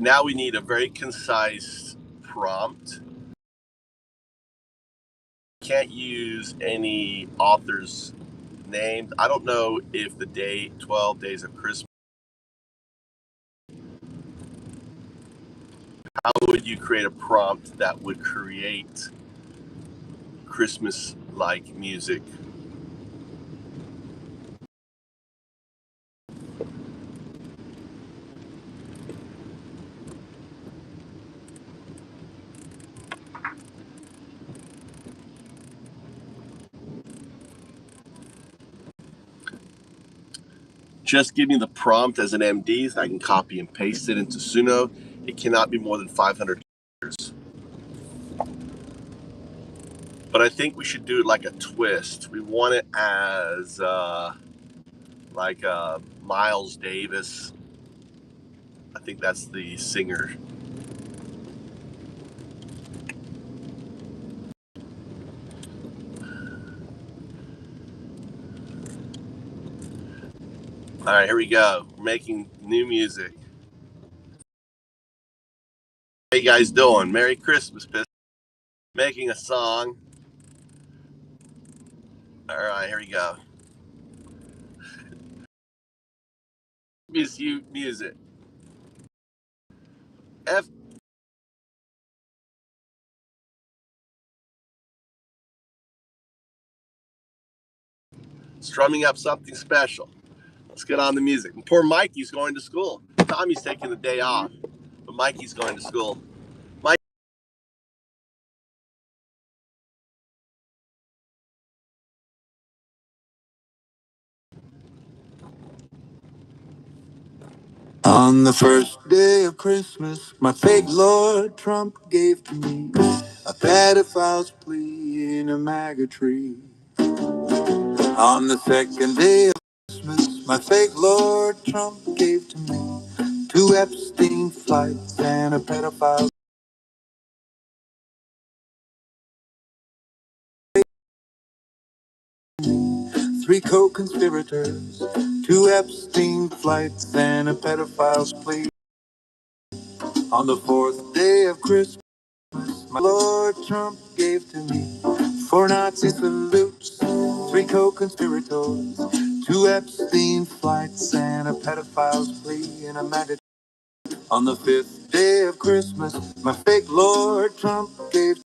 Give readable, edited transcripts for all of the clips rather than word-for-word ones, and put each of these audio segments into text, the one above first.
Now we need a very concise prompt. Can't use any author's name. I don't know if the day 12 days of Christmas. How would you create a prompt that would create Christmas-like music? Just give me the prompt as an MD so I can copy and paste it into Suno. It cannot be more than 500 characters. But I think we should do it like a twist. We want it as like Miles Davis. I think that's the singer. All right, here we go. We're making new music. How you guys doing? Merry Christmas, Piss. Making a song. All right, here we go. Music. F. Strumming up something special. Let's get on the music. And poor Mikey's going to school. Tommy's taking the day off, but Mikey's going to school. Mike. On the first day of Christmas, my fake Lord Trump gave to me a pedophile's plea in a MAGA tree. On the second day of Christmas, my fake Lord Trump gave to me 2 Epstein flights and a pedophile. 3 co-conspirators, 2 Epstein flights and a pedophile's plea. On the 4th day of Christmas, my Lord Trump gave to me 4 Nazi salutes, 3 co-conspirators, 2 Epstein flights, and a pedophile's plea in a MAGA. On the 5th day of Christmas, my fake Lord Trump gave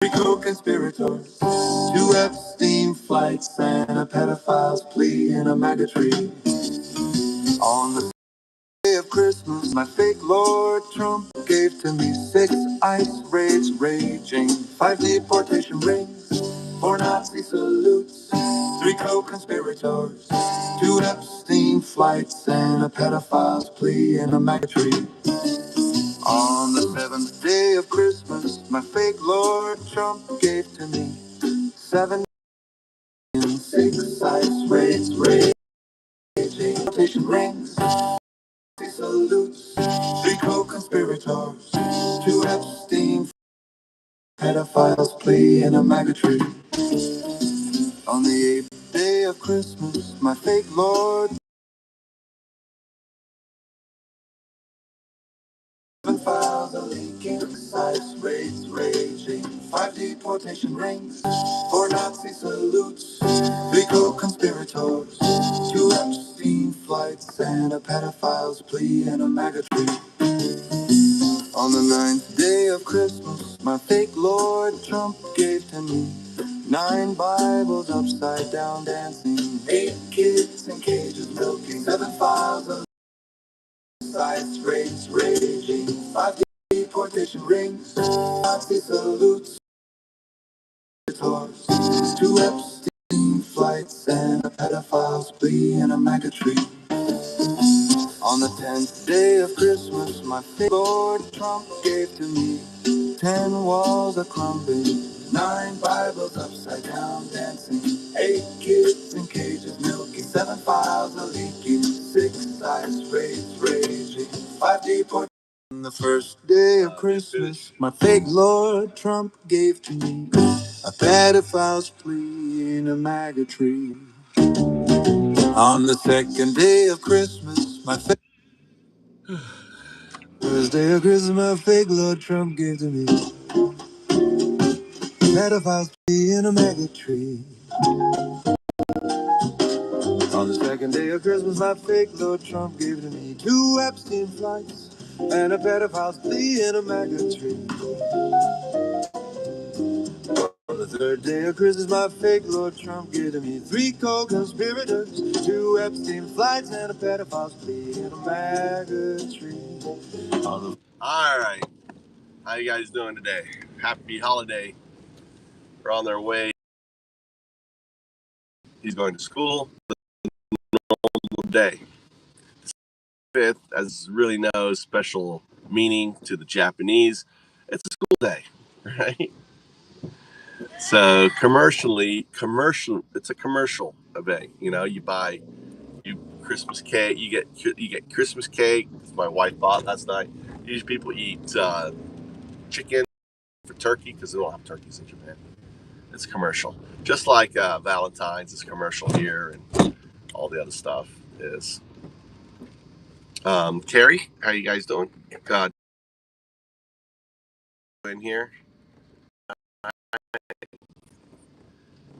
3 co-conspirators, 2 Epstein flights, and a pedophile's plea in a MAGA tree. On the day of Christmas, my fake Lord Trump gave to me 6 ice raids raging, 5 deportation rings, 4 Nazi salutes, 3 co-conspirators, 2 Epstein flights, and a pedophile's plea in a MAGA tree. On the 7th day of Christmas, my fake Lord Trump gave to me 7 and 6 ice raids raging, deportation rings, salutes, 3 co-conspirators, 2 Epstein pedophiles plea in a MAGA tree. On the 8th day of Christmas, my fake Lord 7 files are leaking, 6 ice raids raging, 5 deportation rings, 4 Nazi salutes, 3 co-conspirators, 2 Epstein flights, and a pedophile's plea in a MAGA tree. On the 9th day of Christmas, my fake Lord Trump gave to me 9 Bibles upside down dancing, 8 kids in cages milking, 7 files of ice raids raging, 5 deportation rings, Nazi salutes, 2 Epstein flights, and a pedophile's plea in a MAGA tree. On the 10th day of Christmas, my fake Lord Trump gave to me 10 walls are crumbling, 9 Bibles upside down dancing, 8 kids in cages milking, 7 files are leaking, 6 ice raids raging, 5 deportations. On the first day of Christmas, my fake Lord Trump gave to me a pedophile's plea in a MAGA tree. On the second day of Christmas, first day of Christmas, my fake Lord Trump gave to me pedophiles in a maggot tree. On the second day of Christmas, my fake Lord Trump gave to me 2 Epstein flights and a pedophile's plea in a maggot tree. On the third day of Christmas, my fake Lord Trump gave to me 3 co-conspirators, 2 Epstein flights and a pedophile's plea in a maggot tree. All right. How you guys doing today? Happy holiday. We're on their way. He's going to school today. 5th, as really no special meaning to the Japanese. It's a school day, right? So it's a commercial event. You know, you buy Christmas cake. You get Christmas cake. My wife bought last night. Usually people eat chicken for turkey because they don't have turkeys in Japan. It's commercial, just like Valentine's is commercial here, and all the other stuff is. Carrie, how you guys doing? God, in here.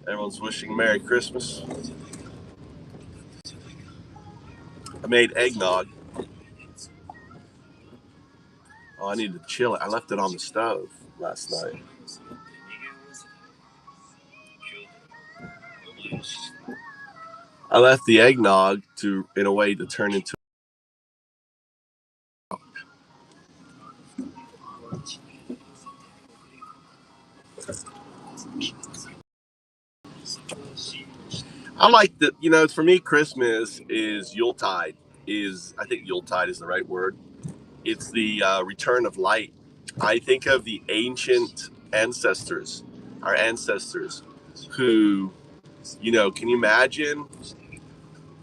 Everyone's wishing Merry Christmas. I made eggnog. Oh, I need to chill it. I left it on the stove last night. I left the eggnog in a way to turn into. I like that. You know, for me, Christmas is Yuletide. I think Yuletide is the right word. It's the return of light. I think of the ancient ancestors, our ancestors, who, can you imagine?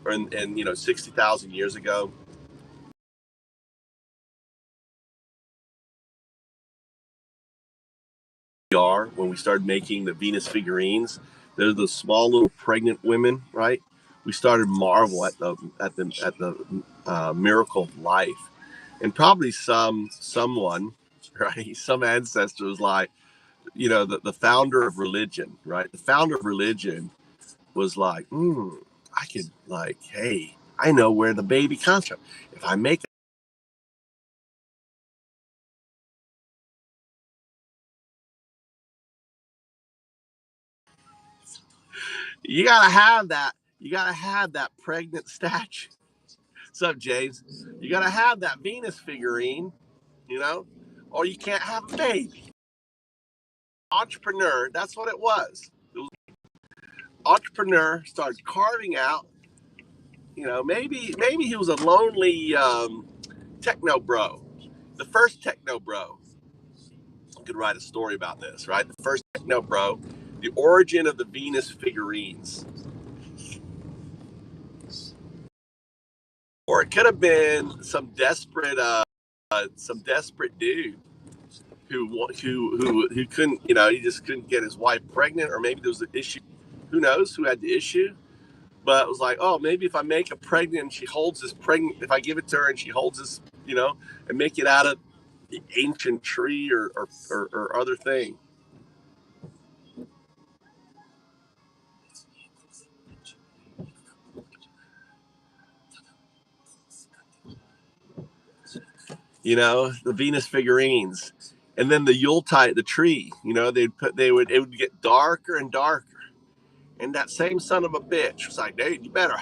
And 60,000 years ago, when we started making the Venus figurines, they're the small little pregnant women, right? We started marvel at the miracle of life, and probably someone, right? Some ancestors like the founder of religion, right? The founder of religion was like, I could hey, I know where the baby comes from. If I make you gotta have that. You gotta have that pregnant statue. What's up, James? You gotta have that Venus figurine, you know, or you can't have a baby. Entrepreneur, that's what it was. Entrepreneur started carving out. Maybe he was a lonely techno bro, the first techno bro. I could write a story about this, right? The first techno bro, the origin of the Venus figurines, or it could have been some desperate dude who couldn't, he just couldn't get his wife pregnant, or maybe there was an issue. Who knows who had the issue? But it was like, oh, maybe if I make a pregnant, and she holds this pregnant. If I give it to her and she holds this, and make it out of the ancient tree or other thing. The Venus figurines, and then the Yuletide, the tree. It would get darker and darker, and that same son of a bitch was like, dude, you better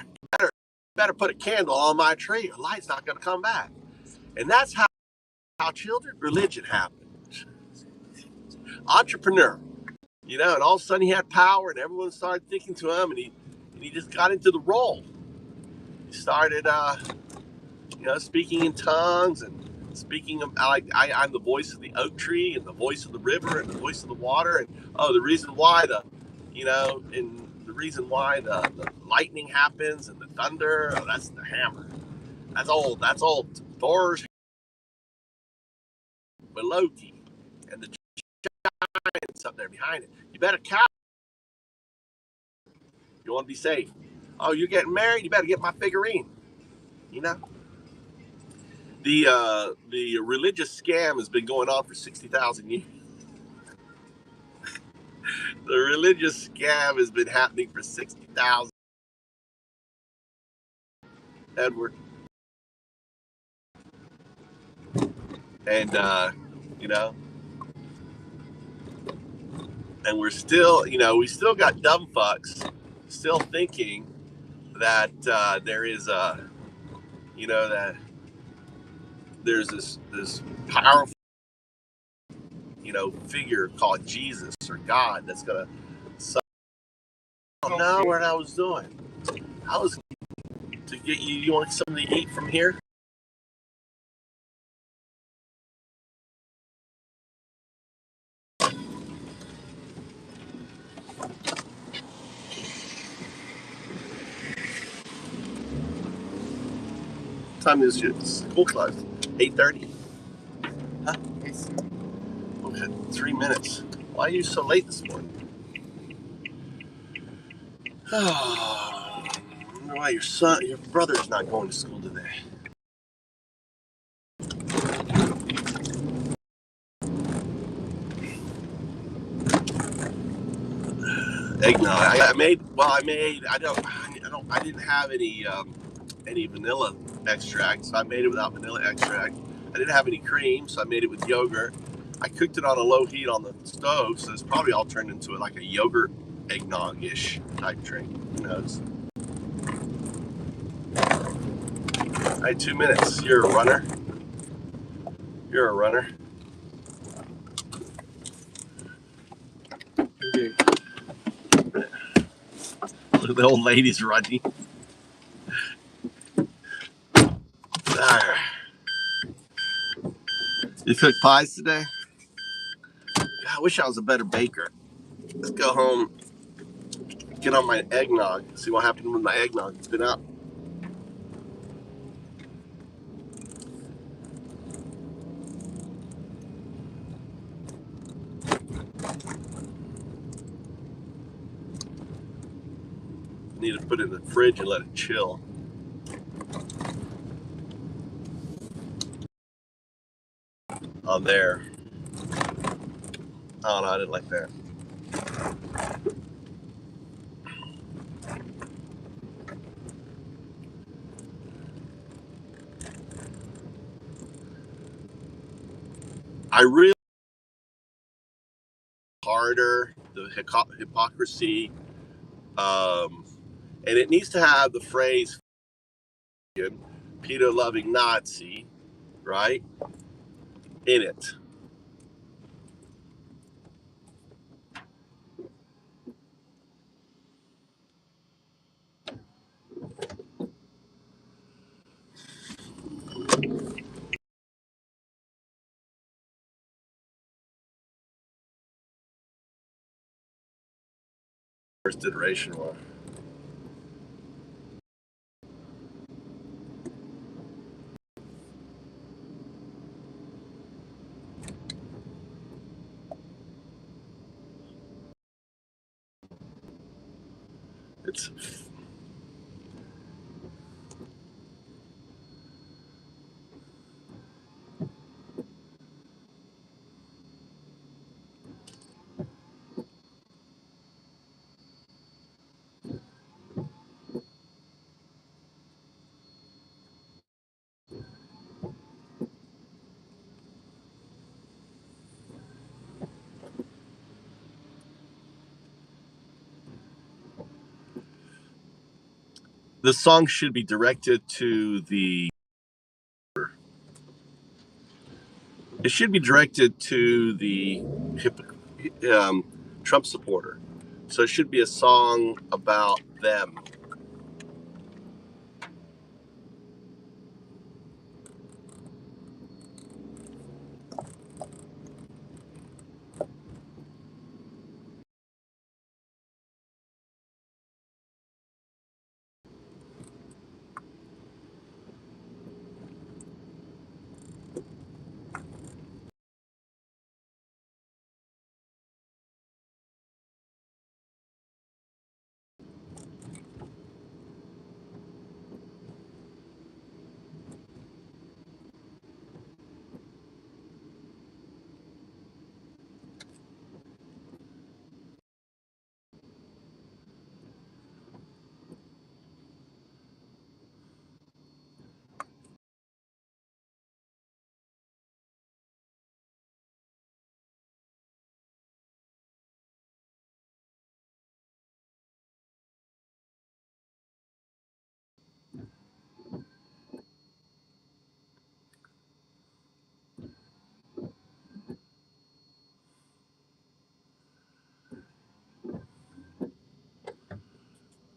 put a candle on my tree, or light's not going to come back. And that's how children religion happened. Entrepreneur, and all of a sudden he had power, and everyone started thinking to him, and he just got into the role. He started, speaking in tongues and speaking of I'm the voice of the oak tree and the voice of the river and the voice of the water, and the reason why and the reason why the lightning happens and the thunder, that's the hammer. That's old Thor's with Loki and the giants up there behind it. You better count. You want to be safe. Oh, you're getting married? You better get my figurine. You know, the religious scam has been going on for 60,000 years. The religious scam has been happening for 60,000. Edward, and you know, and we're still, we still got dumb fucks still thinking that there is a, that there's this powerful, figure called Jesus or God that's gonna. So, I don't know what I was doing. I was to get you. You want something to eat from here? What time is your school closed? 8:30. Huh? Okay, 3 minutes. Why are you so late this morning? Oh, I wonder why your brother's not going to school today. Eggnog. I made. Well, I made. I don't. I didn't have any vanilla extract, so I made it without vanilla extract. I didn't have any cream, so I made it with yogurt. I cooked it on a low heat on the stove, so it's probably all turned into like a yogurt eggnog-ish type drink. Who knows? All right, 2 minutes. You're a runner. You're a runner. Okay. The old lady's running. You cooked pies today? God, I wish I was a better baker. Let's go home, get on my eggnog, see what happened with my eggnog. It's been out. Need to put it in the fridge and let it chill. On there. Oh no, I didn't like that. I really harder the hypocrisy, and it needs to have the phrase "pedo loving Nazi" right in it. First iteration one. It's the song should be directed to the. It should be directed to the um, Trump supporter. So it should be a song about them.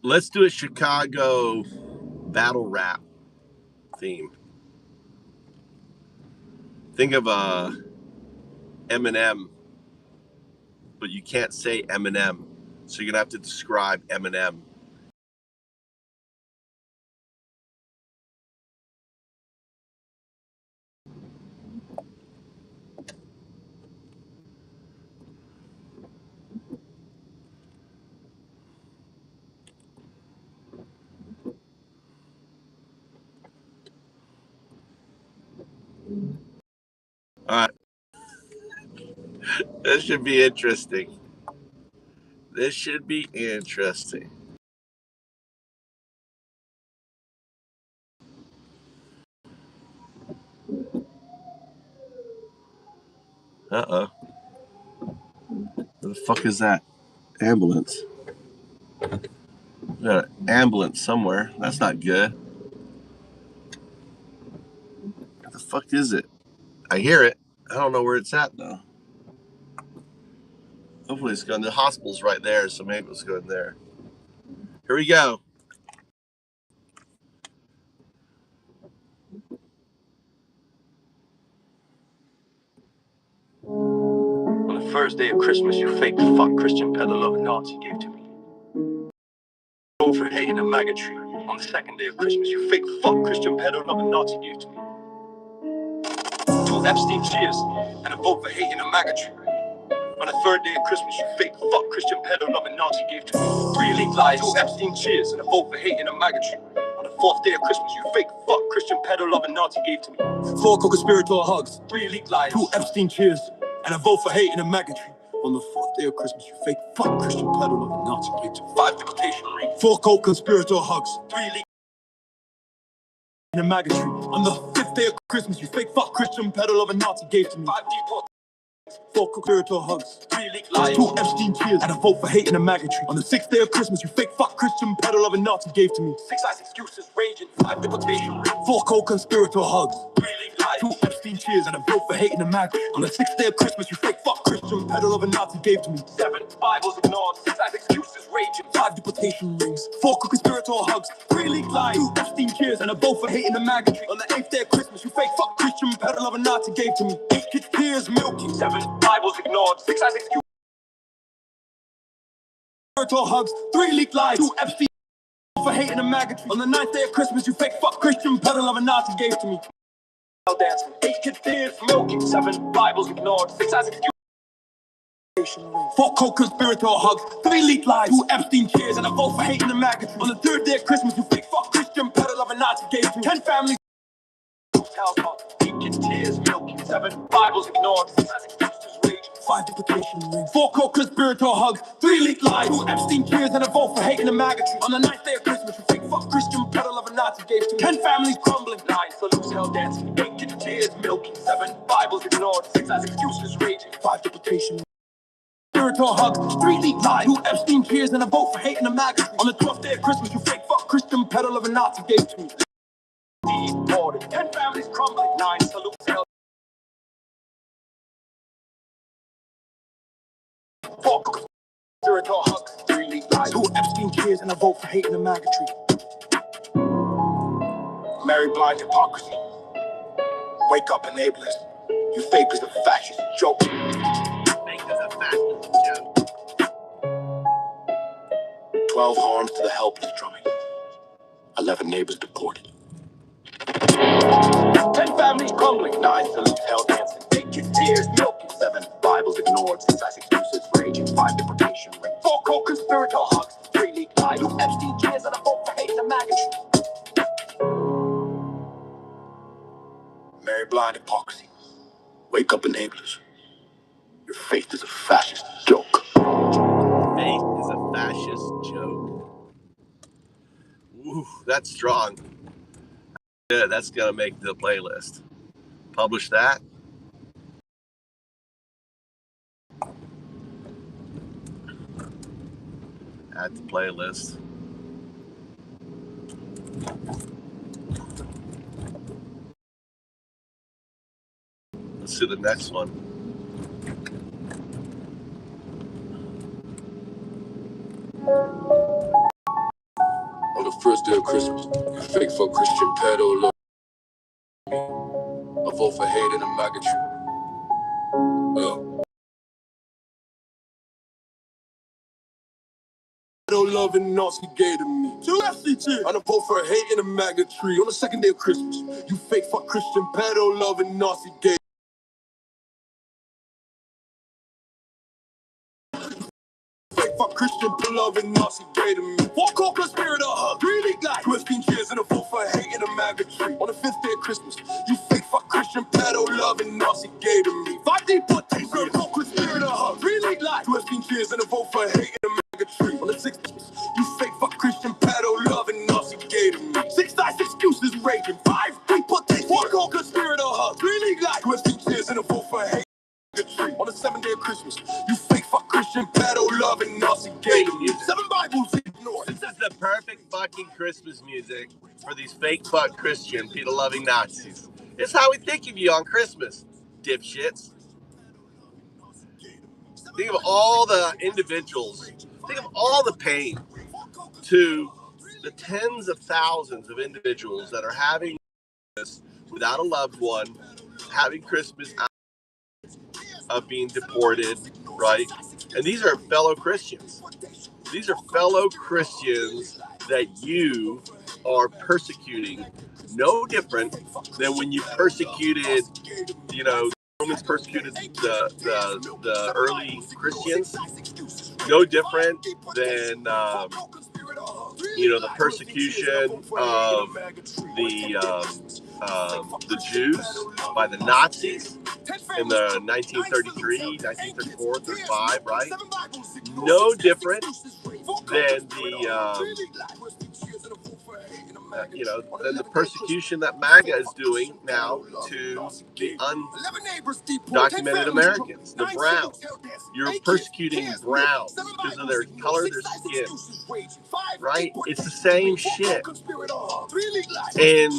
Let's do a Chicago battle rap theme. Think of Eminem, but you can't say Eminem, so you're gonna have to describe Eminem. All right, this should be interesting. This should be interesting. Uh-oh. What the fuck is that? Ambulance. We got an ambulance somewhere. That's not good. What the fuck is it? I hear it. I don't know where it's at though. Hopefully it's going. The hospital's right there, so maybe let's go in there. Here we go. On the first day of Christmas, you fake fuck Christian peddler loving Nazi gave to me. For hating a MAGA tree. On the second day of Christmas, you fake fuck Christian peddler loving Nazi gave to me. 2 Epstein cheers and a vote for hating a MAGA tree. On the third day of Christmas, you fake fuck Christian pedo loving Nazi gave to me. 3 leaked lies, 2 Epstein cheers, and a vote for hating a MAGA tree. On the 4th day of Christmas, you fake fuck Christian pedo loving Nazi gave to me. 4 co-conspirator hugs, 3 leaked lies, 2 Epstein cheers, and a vote for hating a MAGA tree. On the 4th day of Christmas, you fake fuck Christian pedo loving Nazi gave to me. 5 deportation rings, 4 co-conspirator hugs, 3 leaked in a MAGA tree. On the 5th day of Christmas, you fake fuck Christian pedo loving Nazi gave to me. 5 deport. 4 co-conspirator hugs, 3 leaked lies, 2 Epstein cheers, and a vote for hating a MAGA tree. On the 6th day of Christmas, you fake fuck Christian pedo loving Nazi gave to me. 6 ice excuses raging, 5 deportation rings, 4 co-conspirator hugs, 3 leaked lies, 2 Epstein cheers, and a vote for hating a MAGA tree. On the 6th day of Christmas, you fake fuck Christian pedo loving Nazi gave to me. 7 Bibles ignored, 6 ice excuses raging, 5 deportation rings, 4 co-conspirator hugs, 3 leaked lies, 2 Epstein cheers, and a vote for hating a MAGA tree. On the 8th day of Christmas, you fake fuck Christian pedo loving Nazi gave to me. 8 kids tears milking, 7 Bibles ignored, 6 ice excuses hugs, 3 leaked lies, 2 Epstein for hating a MAGA tree. On the 9th day of Christmas, you fake fuck Christian pedo loving Nazi gave to me. Dancing, 8 kids tears milking, 7 Bibles ignored, 6 ice excuses. 4 co-conspirator hugs, 3 leaked lies, 2 Epstein cheers, and a vote for hating the MAGA tree. On the 3rd day of Christmas, you fake fuck Christian pedo loving Nazi gave to me. 10 families, 8 kids tears milking, 7 Bibles ignored, 6 ice excuses rage, 5 duplication rings, 4 co-conspirator hugs, 3 leaked lies, 2 Epstein cheers, and a vote for hating the MAGA tree. On the 9th day of Christmas, you fake fuck Christian pedo loving Nazi gave to me. 10 families crumbling, 9 salutes hell dancing, 8 kids tears milking, 7 Bibles ignored, 6 ice excuses raging, 5 duplication rings. Spiritual hugs, 3 leaked lies, 2 Epstein cheers, and a vote for hating the MAGA tree. On the 12th day of Christmas, you fake fuck Christian pedo loving Nazi gave to me. Deported, 10 families crumbling, 9 salutes hell. 4 spiritual hugs, 3 leaked lies, 2 Epstein cheers, and a vote for hating the MAGA tree. Mary blind hypocrisy. Wake up, enablers. You fake as a fascist joke. Fake as a fascist joke. 12 harms to the helpless drumming. 11 neighbors deported. 10 families crumbling, 9 salutes hell dancing, 8 kids tears milking, 7 Bibles ignored, 6 ice excuses raging, 5 deportation rings, 4 co-conspirator hugs, 3 leaked lies, 2 Epstein cheers, and a vote for hating the MAGA tree. Mary blind hypocrisy. Wake up, enablers. Your faith is a fascist joke. Faith is a fascist joke. Ooh, that's strong. Yeah, that's gonna make the playlist. Publish that. Add to playlist. Let's do the next one. day of Christmas. You fake for Christian pedo, love me. I vote for hate in a maggot tree. Pedo loving Nazi gay to me. Two FCT. I'm a vote for hate in a maggot tree. On the second day of Christmas. You fake for Christian pedo loving Nazi gay. Fuck Christian loving Nazi gay to me. Four co-conspirator, really like twisting cheers and a vote for hate in a maggot tree. On the fifth day of Christmas, you fake fuck Christian pedo loving Nazi gay to me. 5 deportations, co-conspirator, really like twisting cheers and a vote for hate in a maggot tree. On the sixth day, you fake fuck Christian pedo loving Nazi gay to me. 6 nice excuses raging. 5 deportations, four co-conspirator, really like twisting cheers and a vote for hate. On the 7th day of Christmas, you fake fuck Christian pedo loving Nazi gay to me. 7 Bibles ignored. This is the perfect fucking Christmas music for these fake fuck Christian pedo loving Nazis. It's how we think of you on Christmas, dipshits. Think of all the individuals. Think of all the pain to the tens of thousands of individuals that are having this without a loved one, having Christmas out of being deported, right? And these are fellow Christians. These are fellow Christians that you are persecuting. No different than when you persecuted, Romans persecuted the early Christians. No different than the persecution of the Jews by the Nazis in the 1933, 1934, 35, right? No different than than the persecution that MAGA is doing now to the undocumented Americans, the Browns. You're persecuting Browns because of their color of their skin, right? It's the same shit. And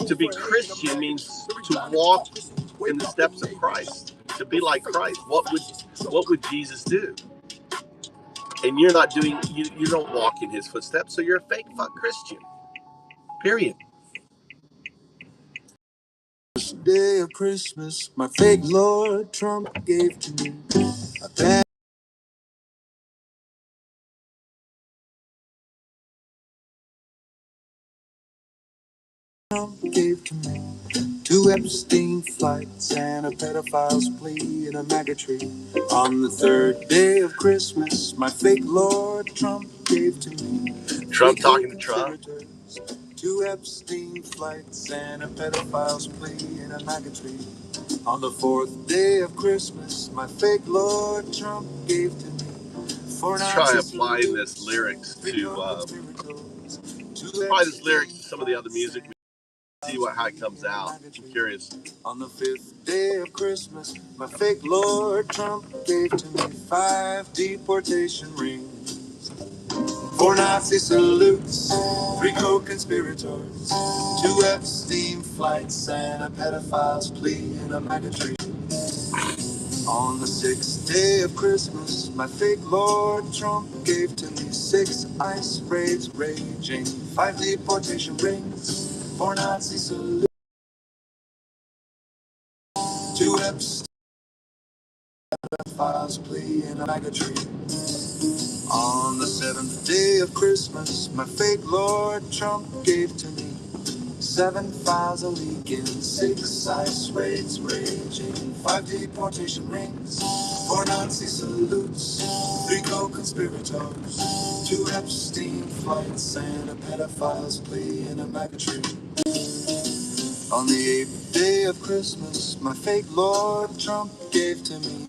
to be Christian means to walk in the steps of Christ, to be like Christ. What would Jesus do? And you're not doing, you don't walk in his footsteps, so you're a fake fuck Christian. Period. Day of Christmas, my fake Lord Trump gave to me a pen. Trump gave to me 2 Epstein flights and a pedophile's plea in a MAGA tree. On the 3rd day of Christmas, my fake Lord Trump gave to me Trump talking to Trump. 2 Epstein flights and a pedophile's plea in a MAGA tree. On the 4th day of Christmas, my fake Lord Trump gave to me. Let's try applying this lyrics to some of the other music. See how it comes out. I'm curious. On the 5th day of Christmas, my fake Lord Trump gave to me 5 deportation rings, 4 Nazi salutes, 3 co-conspirators, 2 Epstein flights, and a pedophile's plea in a MAGA tree. On the 6th day of Christmas, my fake Lord Trump gave to me 6 ICE raids raging, 5 deportation rings, 4 Nazi salutes, 2 Epstein pedophile's plea in a MAGA tree. On the 7th day of Christmas, my fake Lord Trump gave to me 7 files a leaking, 6 ICE raids raging, 5 deportation rings, 4 Nazi salutes, 3 co-conspirators, 2 Epstein flights, and a pedophile's plea in a MAGA tree. On the 8th day of Christmas, my fake Lord Trump gave to me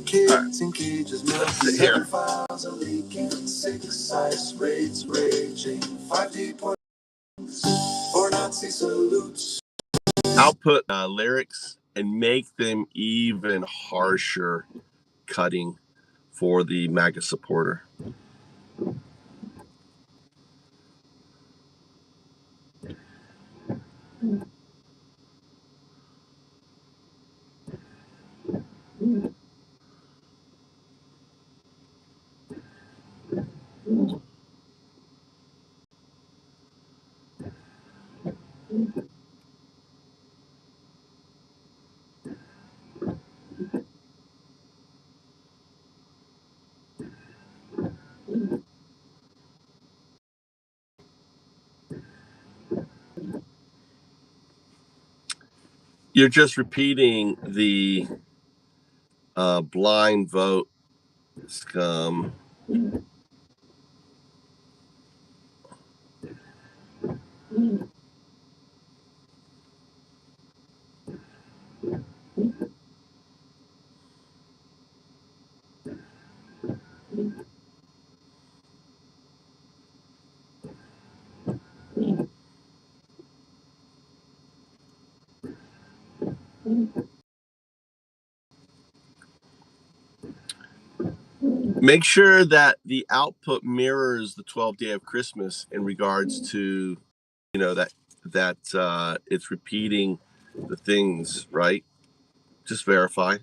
kids in cages, milking, 7 files a leaking, 6 ICE raids raging, 5 deportations, 4 Nazi salutes. I'll put lyrics and make them even harsher cutting for the MAGA supporter. You're just repeating the blind vote scum. Make sure that the output mirrors the 12th day of Christmas in regards to, that it's repeating the things, right? Just verify.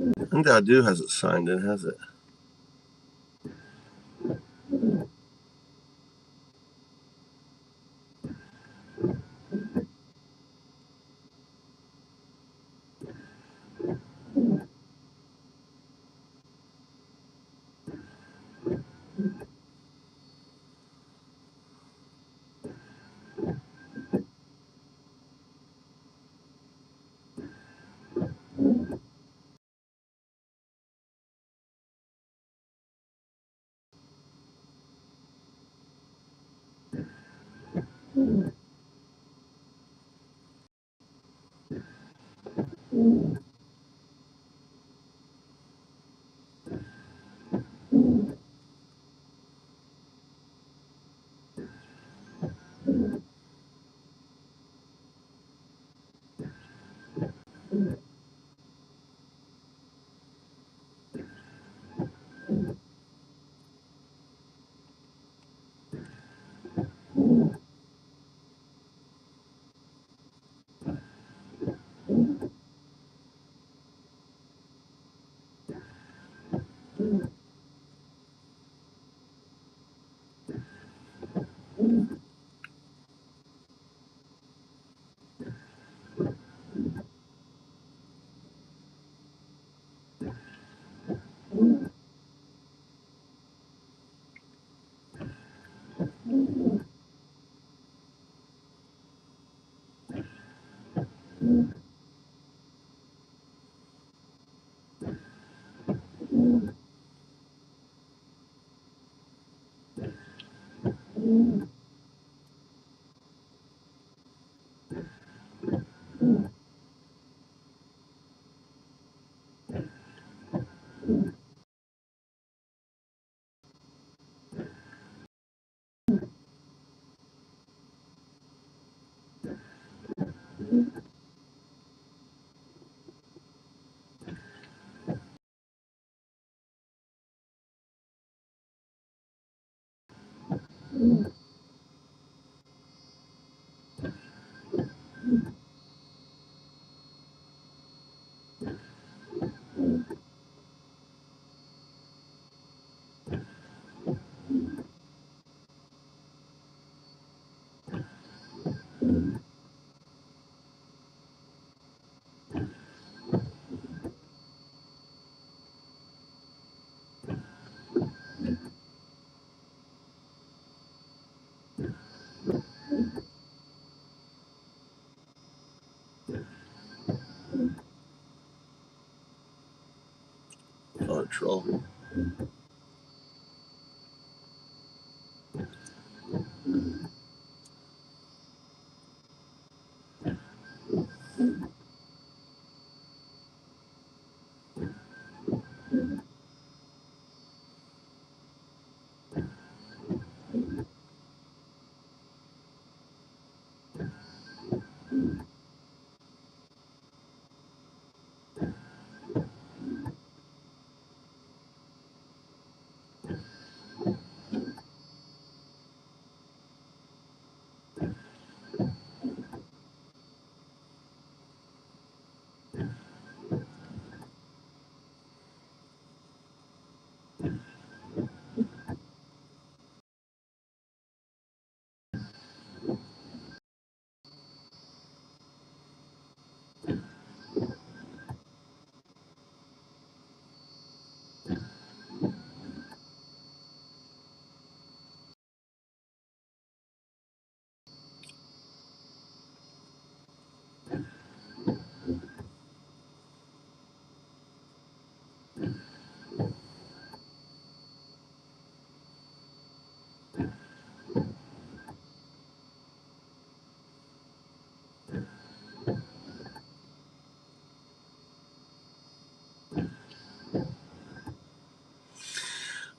I think that do has it signed in, has it? Patrol.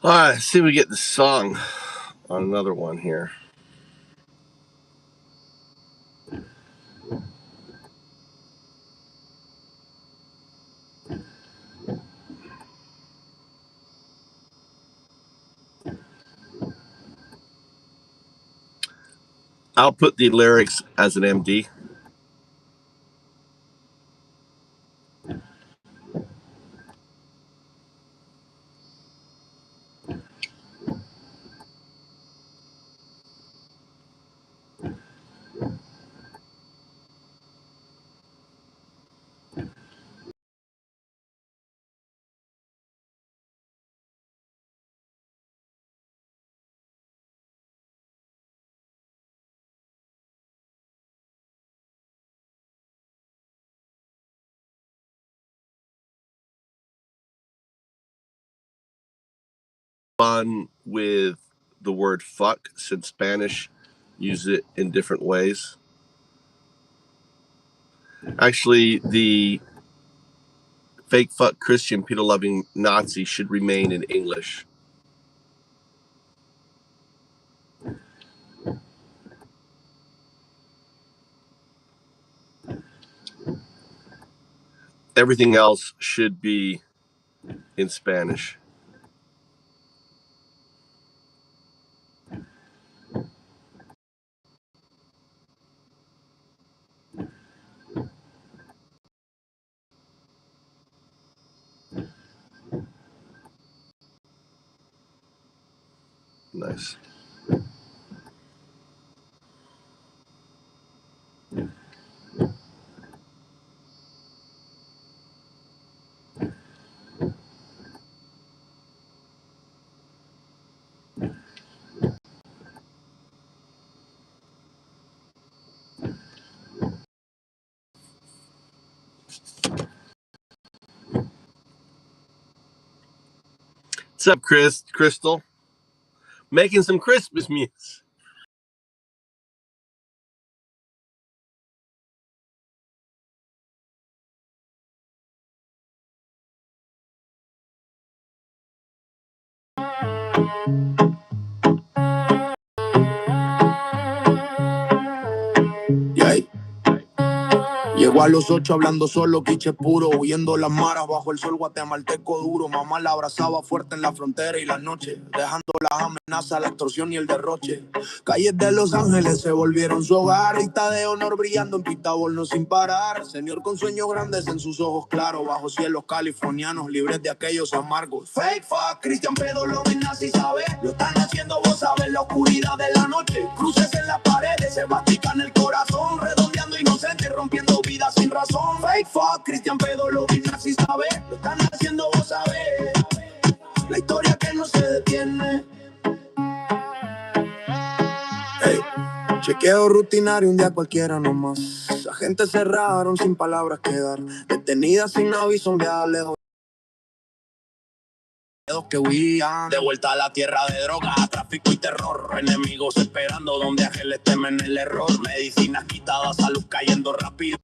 All right, let's see if we get the song on another one here. I'll put the lyrics as an MD. Fun with the word fuck, since Spanish use it in different ways. Actually, the fake fuck Christian Peter loving Nazi should remain in English. Everything else should be in Spanish. Nice. What's up, Crystal? Making some Christmas music. Yeah. Llegó a los 8 hablando solo, quiche puro, huyendo las maras bajo el sol guatemalteco duro. Mamá la abrazaba fuerte en la frontera y la noche, dejando las amenazas, la extorsión y el derroche. Calles de Los Ángeles se volvieron su hogar, rita de honor brillando en Pitabolno sin parar. Señor con sueños grandes en sus ojos claros, bajo cielos californianos libres de aquellos amargos. Fake fuck, Cristian Pedo lo ven así sabe, lo están haciendo vos sabes la oscuridad de la noche. Cruces en las paredes, se mastican el corazón, redondeando inocentes, rompiendo vidas sin razón. Fake fuck, Cristian Pedo lo ven así sabe, lo están haciendo vos sabés, la historia que no se detiene. Hey. Chequeo rutinario un día cualquiera nomás. Agentes cerraron sin palabras que dar. Detenida sin aviso, enviada lejos. Que huían de vuelta a la tierra de droga, tráfico y terror, enemigos esperando donde ángeles temen el error, medicinas quitadas, salud cayendo rápido.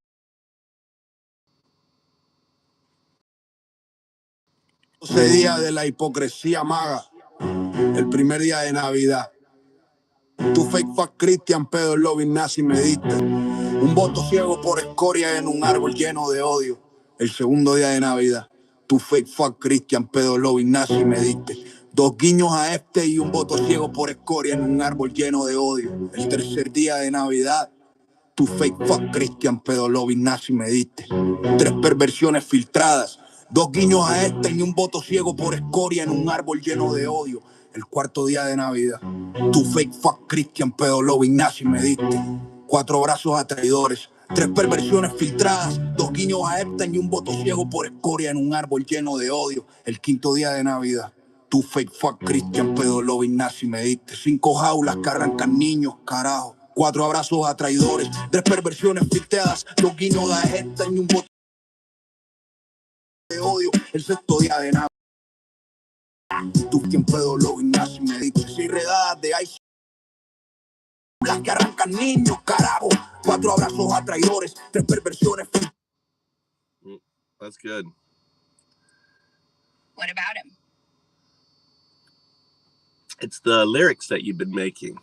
12 días de la hipocresía maga, el primer día de Navidad. Tu fake fuck Christian, pedo lobby nazi me diste. Un voto ciego por escoria en un árbol lleno de odio. El segundo día de Navidad. Tu fake fuck Christian, pedo lobby nazi me diste. 2 guiños a este y un voto ciego por escoria en un árbol lleno de odio. El tercer día de Navidad. Tu fake fuck Christian, pedo lobby nazi me diste. 3 perversiones filtradas. 2 guiños a este y un voto ciego por escoria en un árbol lleno de odio. El cuarto día de Navidad. Tu fake fuck Christian, pedo lobby nazi me diste. 4 brazos a traidores. 3 perversiones filtradas. 2 guiños a Epstein y un voto ciego por escoria en un árbol lleno de odio. El quinto día de Navidad. Tu fake fuck Christian, pedo lobby nazi me diste. 5 jaulas que arrancan niños, carajo. 4 abrazos a traidores. 3 perversiones filtradas. 2 guiños a Epstein y un voto de odio. El sexto día de Navidad. Tu quien pedo lobby nazi me diste. 6 redadas de ice. Las que arrancan niños, carajo. 4 abrazos a traidores, 3 perversiones. That's good. What about him? It's the lyrics that you've been making.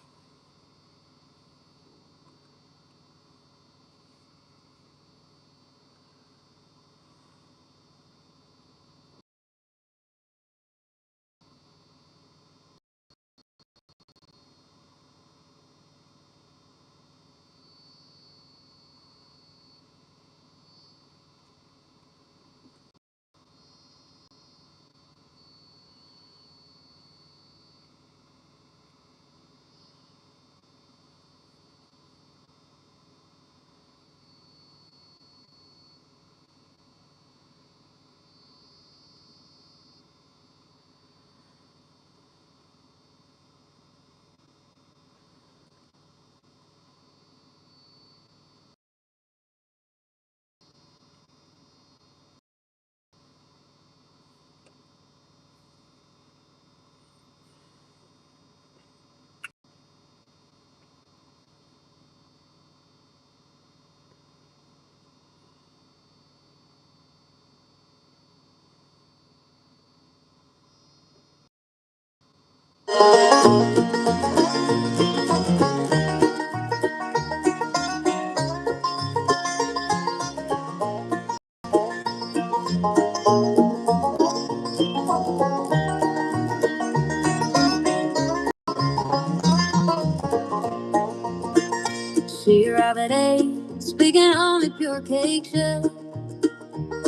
She arrived at 8, speaking only pure cake shit.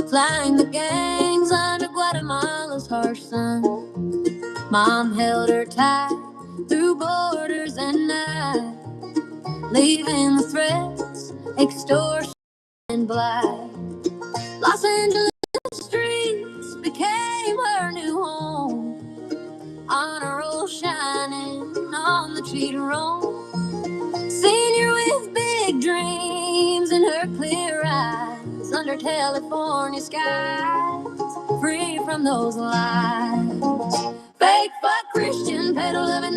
Flying the gangs under Guatemala's harsh sun. Mom held her tight through borders and night, leaving the threats, extortion, and blight. Los Angeles streets became her new home, honor roll shining on the cheating roll. Senior with big dreams in her clear eyes, under California skies, free from those lies. Fake fuck Christian, peddle loving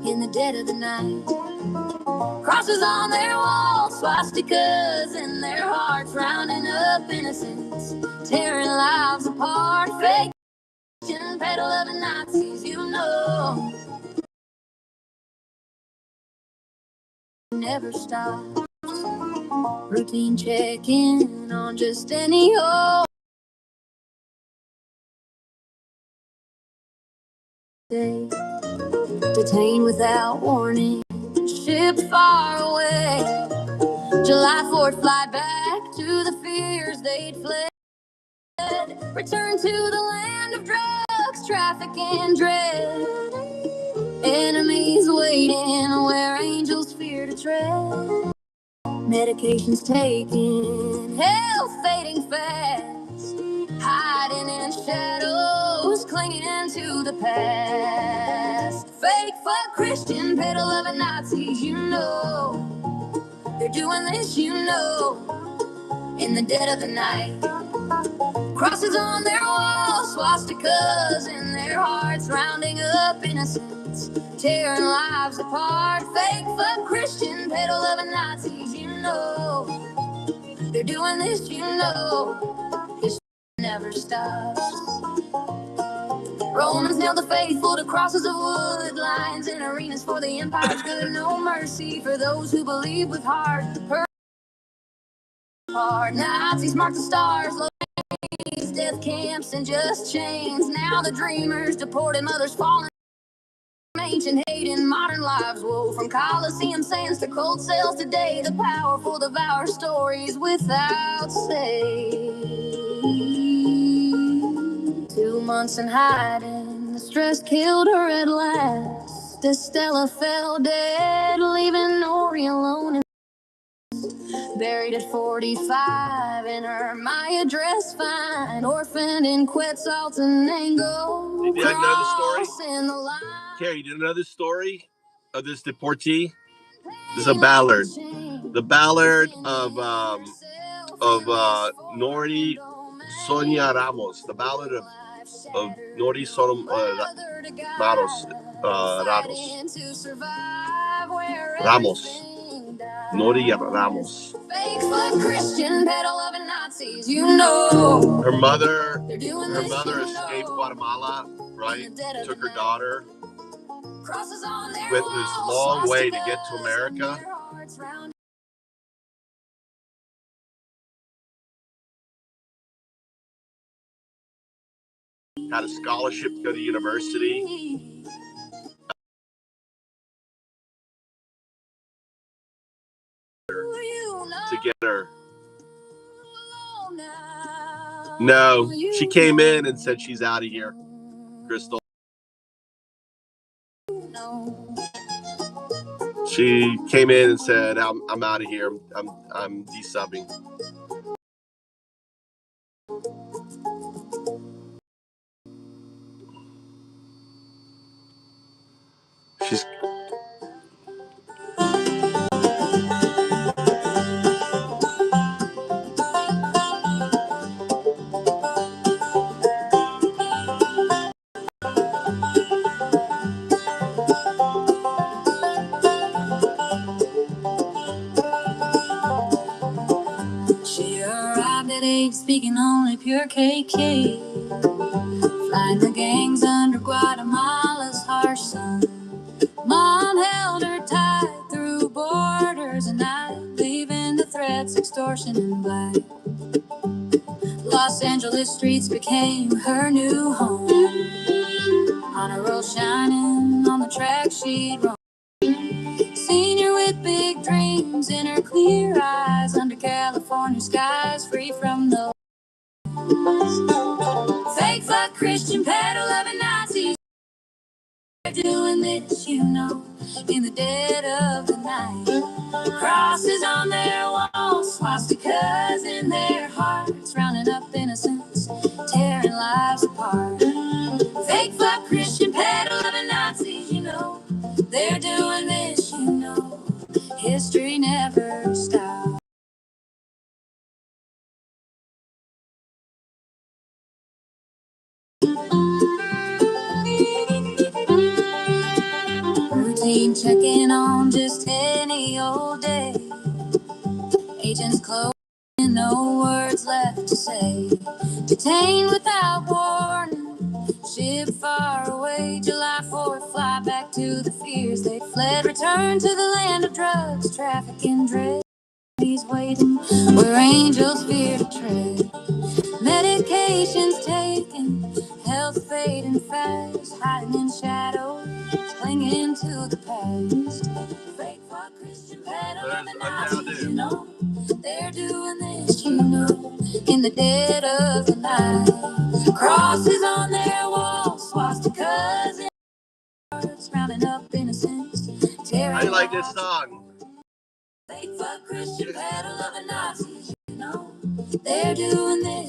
in the dead of the night. Crosses on their walls, swastikas in their hearts, rounding up innocence, tearing lives apart. Fake Christian, peddle loving Nazis, you know. Never stop. Routine check-in on just any old day. Detained without warning, shipped far away. July 4th, fly back to the fears they'd fled. Return to the land of drugs, traffic, and dread. Enemies waiting where angels fear to tread. Medications taken, health fading fast, hiding in shadows, clinging to the past. Fake fuck Christian, peddle loving Nazis, you know. They're doing this, you know. in the dead of the night. Crosses on their walls, swastikas in their hearts, rounding up innocence, tearing lives apart. Fake fuck Christian, pedal loving Nazis, you know. They're doing this, you know. History never stops. Romans nailed the faithful to crosses of wood, lines in arenas for the empire's good. No mercy for those who believe with heart. Nazis mark the stars, death camps and just chains. Now the dreamers deported, mothers falling, ancient hate in modern lives. Whoa, from Coliseum sands to cold cells today, the powerful devour stories without say. 2 months in hiding, the stress killed her at last. Estella fell dead, leaving Nori alone. Buried at 45 in her Maya dress fine, orphaned in Quetzaltenango. Did I know the story? Carrie, did you know the story of this deportee? This is a ballad. The ballad of Nori Sonia Ramos. The ballad of Nori Ramos. Nori Ramos. Christian pedal loving Nazis, you know. Her mother escaped Guatemala, right? Took her daughter. With this long way to get to America. Had a scholarship to go to university. To get her. No, she came in and said she's out of here, Crystal. She came in and said, "I'm out of here. I'm desubbing." She's. Speaking only pure KK, flying the gangs under Guatemala's harsh sun. Mom held her tight through borders and night, leaving the threats, extortion, and black. Los Angeles streets became her new home. On a roll shining on the track she'd roam. Senior with big dreams in her clear eyes, under California skies, free from the fake fuck Christian pedal loving Nazis. They're doing this, you know, in the dead of the night. Crosses on their walls, swastikas in their hearts, rounding up innocence, tearing lives apart. Fake fuck Christian pedal loving Nazis, you know. They're doing this, you know. History never stops. Routine checking on just any old day. Agents close, no words left to say. Detained without warning, ship far away. July 4th, fly back to the fears they'd fled. Return to the land of drugs, traffic and dread. He's waiting where angels fear to tread. Medications taken, health fading fast, hiding in shadows, clinging to the past. Fake fuck Christian pedal of the Nazis, you know. They're doing this, you know, in the dead of the night. Crosses on their walls, swastikas in hearts, rounding up innocence. How do you like this song? Fake fuck Christian pedal of the Nazis, you know. They're doing this.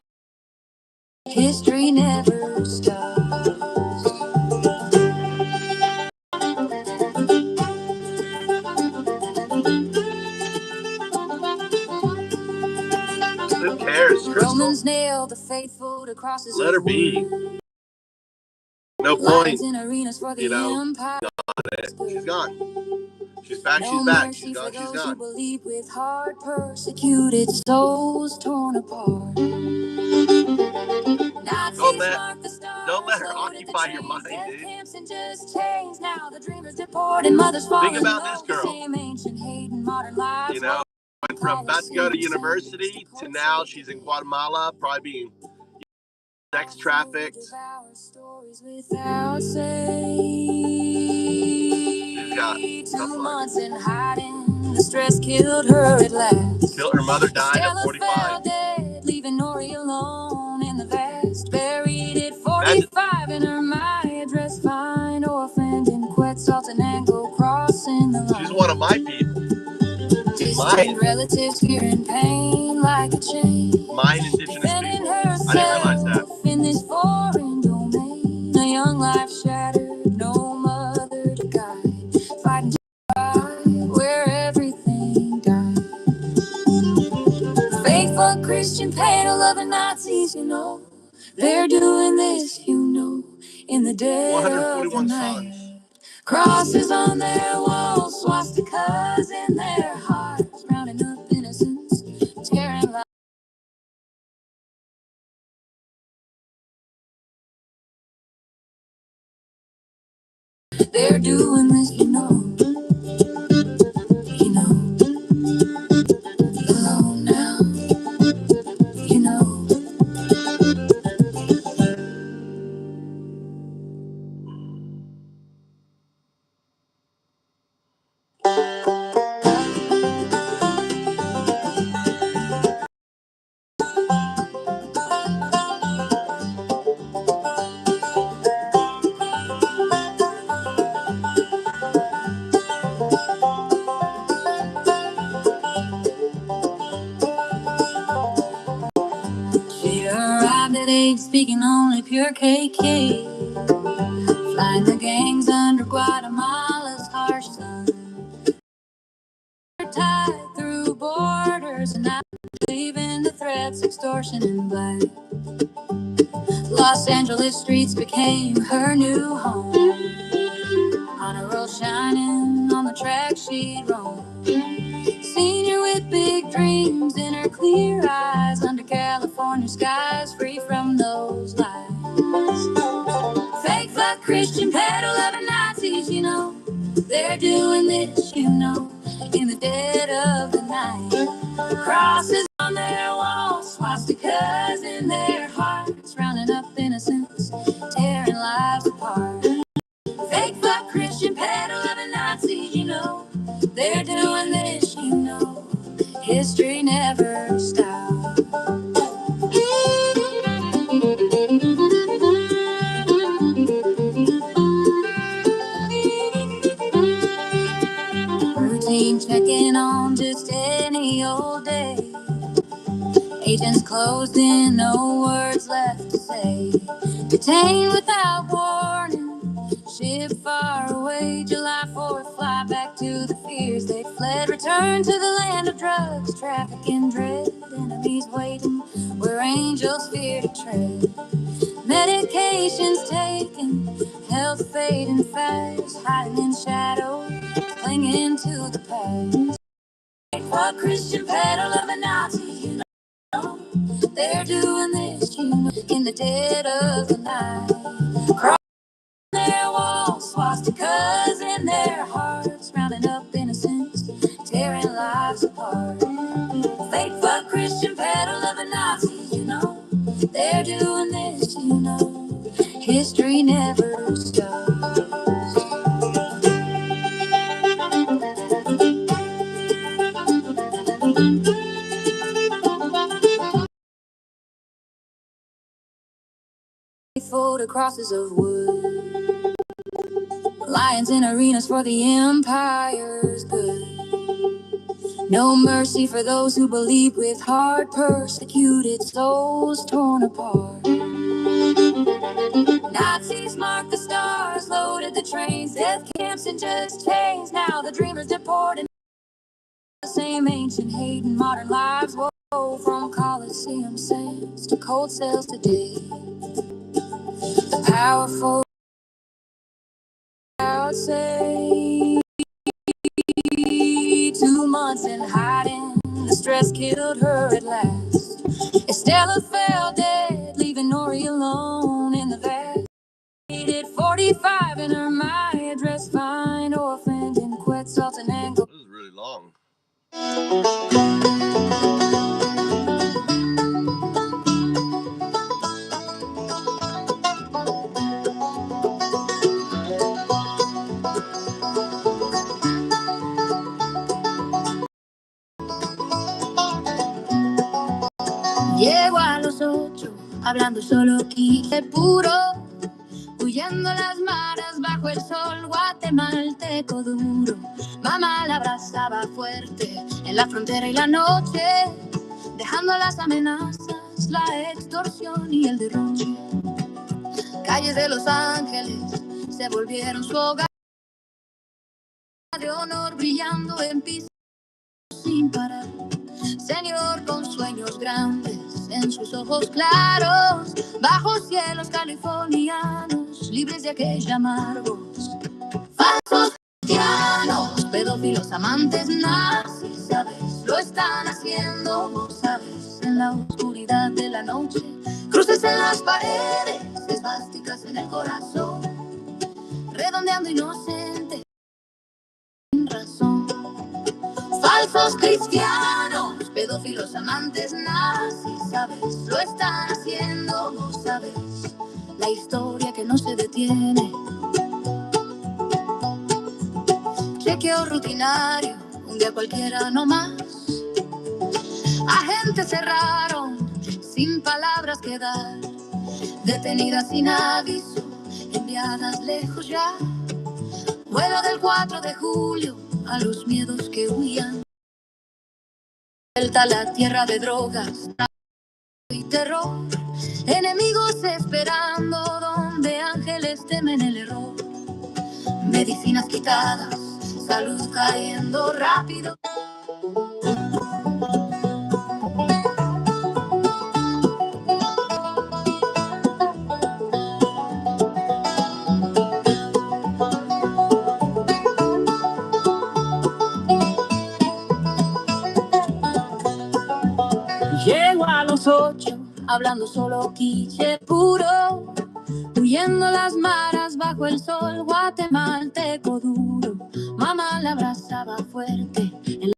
History never stops. Who cares, Crystal? Romans nailed the faithful to crosses. Let her be. No point. You know, she's gone. She's back. She's back. She's gone. She's gone. Who believe with heart, persecuted souls torn apart. Don't let her occupy your mind, dude. Think about this girl. You know, went from about to go to university to now she's in Guatemala, probably being sex trafficked. She's got months in hiding. The stress killed her at last. Her mother died at 45. Dead, leaving Nori alone in the vast. Buried at 45 in her my address. Find orphaned in Quetzaltenango, crossing the line. She's one of my people. Distant relatives hearing pain like a chain. Mine indigenous people. I didn't realize that. In this foreign domain, a young life shattered, no mother to guide, fighting to survive where everything died. Faithful Christian paedo loving Nazis, you know, they're doing this, you know, in the dead of the night. Crosses on their walls, swastikas in their hearts, rounding up innocence, tearing life. They're doing this, you know, alone now, you know. She arrived at age speaking only pure KK, flying the gangs under Guatemala's harsh sun. Tied through borders and not believing the threats, extortion and blight. Los Angeles streets became her new home. On a roll shining on the track she'd roam. Senior with big dreams in her clear eyes, under California skies, free from those lies. Fake fuck Christian peddle loving Nazis, you know, they're doing this, you know, in the dead of the night. Crosses on their walls, swastikas in their hearts, rounding up innocence, tearing lives apart. Fake fuck Christian peddle loving Nazis, you know, they're doing this, you know, history never stops. Routine checking on just any old day. Agents closed in, no words left to say. Detained without warning, shipped far away. July 4th, fly back to the fears they fled. Return to the land of drugs, trafficking, dread. Enemies waiting where angels fear to tread. Medications taken, health fading fast. Hiding in shadows, clinging to the past. For Christian peddle of a Nazi, you know, they're doing this, you know, in the dead of the night. Crossing their walls, swastikas in their hearts, rounding up innocence, tearing lives apart. Fake fuck Christian peddle of a Nazi, you know, they're doing this, you know, history never stops. Faithful to crosses of wood, lions in arenas for the empire's good. No mercy for those who believe with heart, persecuted souls torn apart. Nazis marked the stars, loaded the trains, death camps and just chains. Now the dreamers deported, the same ancient hate and modern lives. Whoa, from college Colosseum saints to cold cells today. The powerful crowd say 2 months in hiding, the stress killed her at last. Estella fell dead, leaving Nori alone in the vast. 45 in her my address, fine, orphaned in Quetzaltenango. This is really long. Llego a los 8, hablando solo quiche puro, huyendo las maras bajo el sol guatemalteco duro. Mamá la abrazaba fuerte en la frontera y la noche, dejando las amenazas, la extorsión y el derroche. Calles de Los Ángeles se volvieron su hogar, de honor brillando en piso sin parar. Señor con sueños grandes en sus ojos claros, bajo cielos californianos, libres de aquella amargos. Falsos cristianos, pedófilos, amantes nazis, sabes, lo están haciendo, vos sabes, en la oscuridad de la noche. Cruces en las paredes, esvásticas en el corazón, redondeando inocentes sin razón. Falsos cristianos, pedófilos, amantes nazis, sabes, lo están haciendo, vos sabes, la historia que no se detiene. Chequeo rutinario, un día cualquiera no más. Agentes cerraron, sin palabras que dar, detenidas sin aviso, enviadas lejos ya. Vuelo del 4 de julio a los miedos que huían. Vuelta a la tierra de drogas y terror, enemigos esperando donde ángeles temen el error. Medicinas quitadas, salud cayendo rápido. Llego a los 8, hablando solo quiche puro, huyendo las maras bajo el sol guatemalteco duro. Mamá la abrazaba fuerte en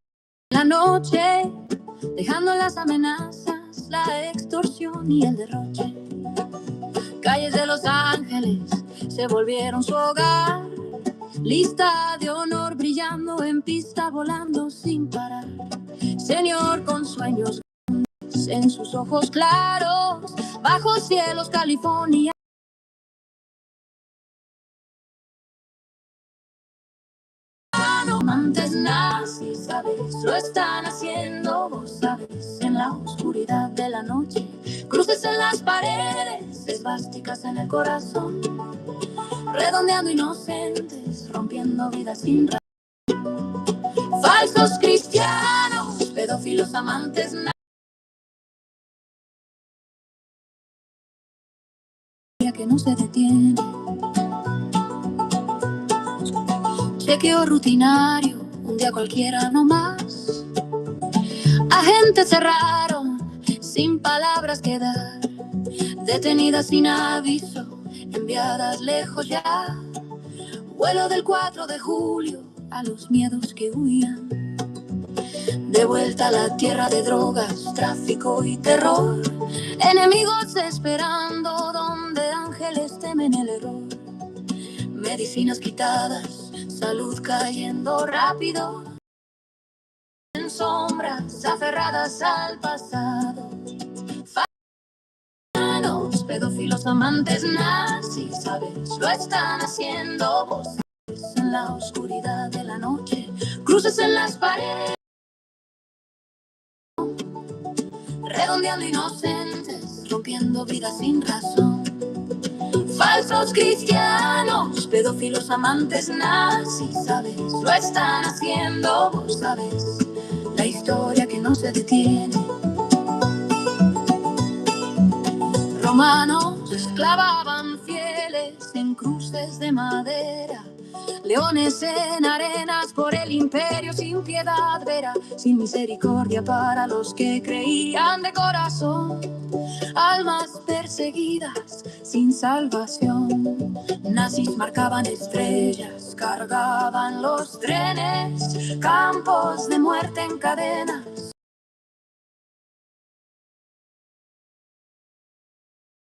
la noche, dejando las amenazas, la extorsión y el derroche. Calles de Los Ángeles se volvieron su hogar, lista de honor brillando en pista, volando sin parar. Señor con sueños en sus ojos claros, bajo cielos californianos. Amantes nazis, sabes, lo están haciendo, vos sabes, en la oscuridad de la noche. Cruces en las paredes, esvásticas en el corazón, redondeando inocentes, rompiendo vidas sin razón. Falsos cristianos, pedófilos, amantes nazis, que no se detiene. Chequeo rutinario, un día cualquiera no más. Agentes cerraron, sin palabras que dar, detenidas sin aviso, enviadas lejos ya. Vuelo del 4 de julio a los miedos que huían. De vuelta a la tierra de drogas, tráfico y terror, enemigos esperando donde ángeles temen el error. Medicinas quitadas, salud cayendo rápido, en sombras aferradas al pasado. Fanos, pedófilos, amantes nazis, sabes, lo están haciendo, vos sabes, en la oscuridad de la noche. Cruces en las paredes, redondeando inocentes, rompiendo vidas sin razón. Falsos cristianos, pedófilos, amantes nazis, sabes, lo están haciendo, vos sabes, la historia que no se detiene. Romanos clavaban fieles en cruces de madera, leones en arenas por el imperio sin piedad vera, sin misericordia para los que creían de corazón, almas perseguidas sin salvación. Nazis marcaban estrellas, cargaban los trenes, campos de muerte en cadena.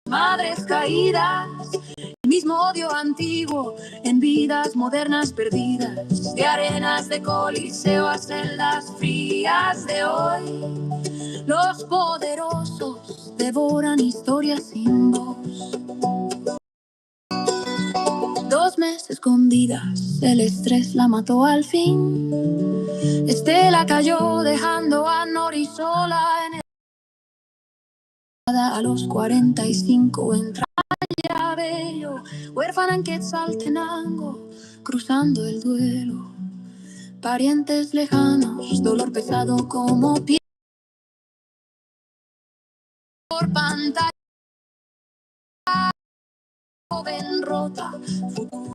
Madres caídas, el mismo odio antiguo en vidas modernas perdidas, de arenas de coliseo a celdas frías de hoy. Los poderosos devoran historias sin voz. 2 meses escondidas, el estrés la mató al fin. Estela cayó dejando a Nori sola en el... A los 45 entra Bello, huérfana en Quetzaltenango, cruzando el duelo. Parientes lejanos, dolor pesado como piel por pantalla. Joven rota, futuro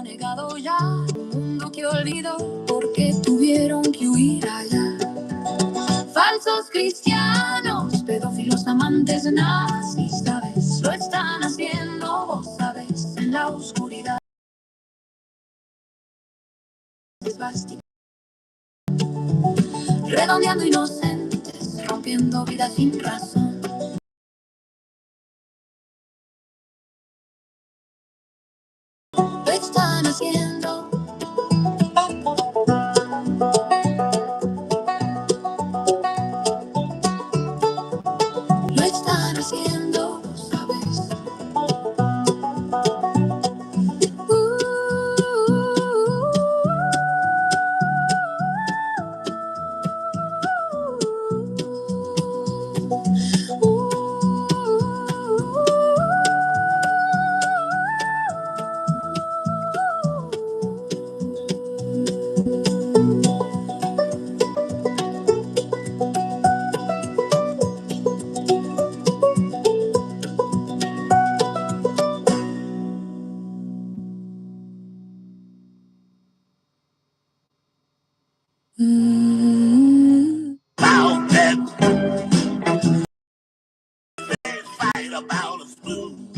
negado ya. Un mundo que olvidó porque tuvieron que huir allá. Falsos cristianos, pedófilos, amantes nazis, ¿sabes? Lo están haciendo, vos sabes, en la oscuridad. Esvástica. Redondeando inocentes, rompiendo vidas sin razón. Lo están haciendo. Lo están haciendo, ¿sabes? About a spoon.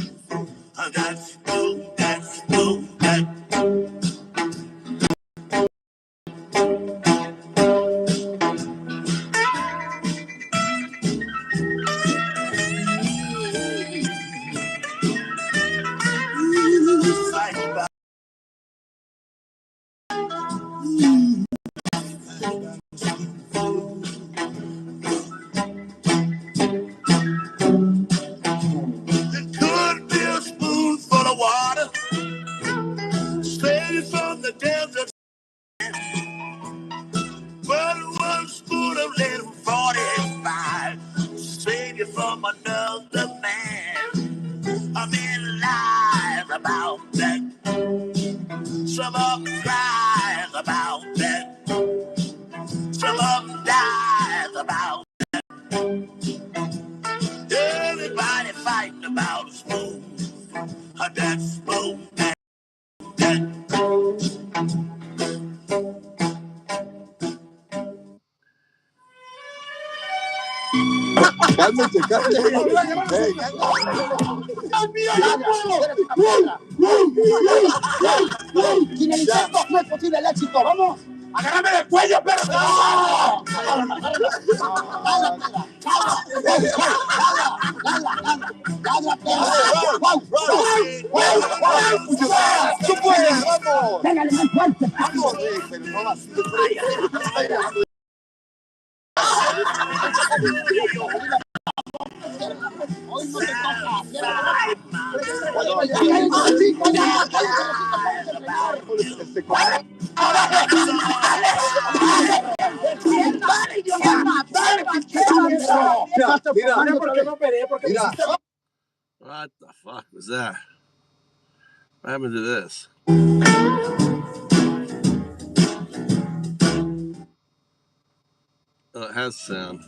That's spoon, that's spoon, that. From the desert, but one spoon of little 45 save you from another man. I'm in lies about that. Some of them cries about that. Some of them dies about that. Everybody fighting about a spoon. That spoon, that. Cálmate, cálmate. Hey. Sin el intento no es posible el éxito. Vamos, agárrame del cuello, perro. ¡No! ¡Tú puedes! ¡Vamos! ¡Pégale más fuerte! ¡Vamos! Pero no vas. Hoy no te toca. What the fuck was that? What happened to this? Oh, it has sound.